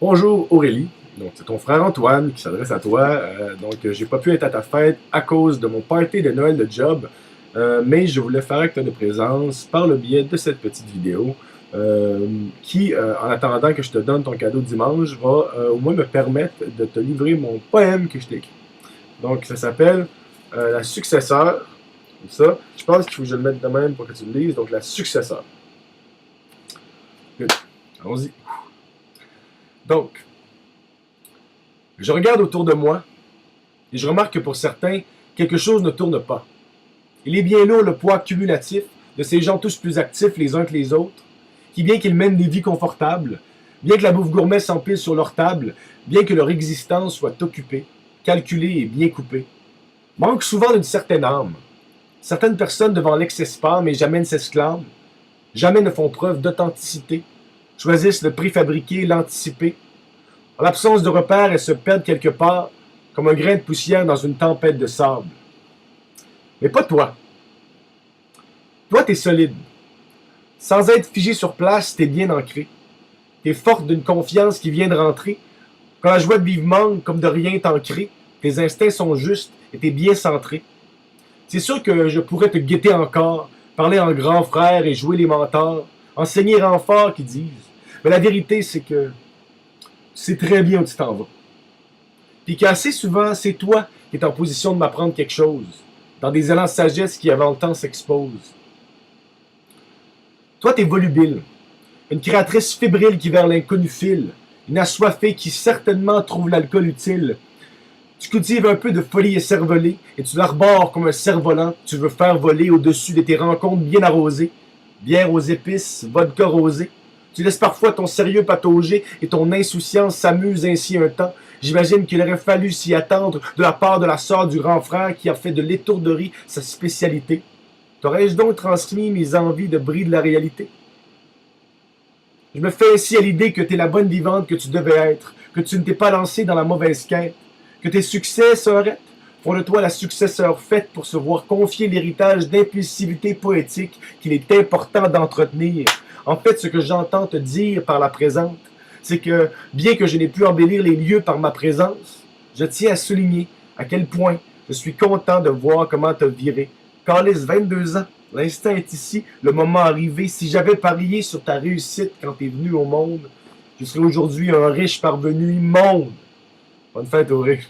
Bonjour Aurélie, donc c'est ton frère Antoine qui s'adresse à toi. J'ai pas pu être à ta fête à cause de mon party de Noël de job, mais je voulais faire acte de présence par le biais de cette petite vidéo en attendant que je te donne ton cadeau dimanche, va au moins me permettre de te livrer mon poème que je t'ai écrit. Donc ça s'appelle La successeur. Comme ça, je pense qu'il faut que je le mette de même pour que tu le lises. Donc la successeur. Good. Allons-y. Donc, je regarde autour de moi et je remarque que pour certains, quelque chose ne tourne pas. Il est bien lourd le poids cumulatif de ces gens tous plus actifs les uns que les autres, qui bien qu'ils mènent des vies confortables, bien que la bouffe gourmet s'empile sur leur table, bien que leur existence soit occupée, calculée et bien coupée, manquent souvent d'une certaine âme. Certaines personnes devant l'excès mais jamais ne s'exclament, jamais ne font preuve d'authenticité, choisissent le préfabriqué, l'anticipé. En l'absence de repères, elles se perdent quelque part, comme un grain de poussière dans une tempête de sable. Mais pas toi. Toi, t'es solide. Sans être figé sur place, t'es bien ancré. T'es forte d'une confiance qui vient de rentrer. Quand la joie de vivre manque, comme de rien t'ancrer, tes instincts sont justes et t'es bien centré. C'est sûr que je pourrais te guetter encore, parler en grand frère et jouer les mentors, enseigner renfort qui disent. Mais la vérité, c'est que c'est très bien où tu t'en vas. Puis qu'assez souvent, c'est toi qui es en position de m'apprendre quelque chose, dans des élans de sagesse qui avant le temps s'exposent. Toi, t'es volubile, une créatrice fébrile qui vers l'inconnu file, une assoiffée qui certainement trouve l'alcool utile. Tu cultives un peu de folie écervelée et tu l'arbores comme un cerf-volant que tu veux faire voler au-dessus de tes rencontres bien arrosées. Bière aux épices, vodka rosé. Tu laisses parfois ton sérieux patauger et ton insouciance s'amuse ainsi un temps. J'imagine qu'il aurait fallu s'y attendre de la part de la sœur du grand frère qui a fait de l'étourderie sa spécialité. T'aurais-je donc transmis mes envies de bris de la réalité? Je me fais ainsi à l'idée que t'es la bonne vivante que tu devais être, que tu ne t'es pas lancé dans la mauvaise quête, que tes succès seraient font de toi la successeur faite pour se voir confier l'héritage d'impulsivité poétique qu'il est important d'entretenir. En fait, ce que j'entends te dire par la présente, c'est que, bien que je n'ai pu embellir les lieux par ma présence, je tiens à souligner à quel point je suis content de voir comment t'as viré. Calice, 22 ans, l'instant est ici, le moment arrivé. Si j'avais parié sur ta réussite quand t'es venu au monde, je serais aujourd'hui un riche parvenu immonde. Bonne fête, Auré.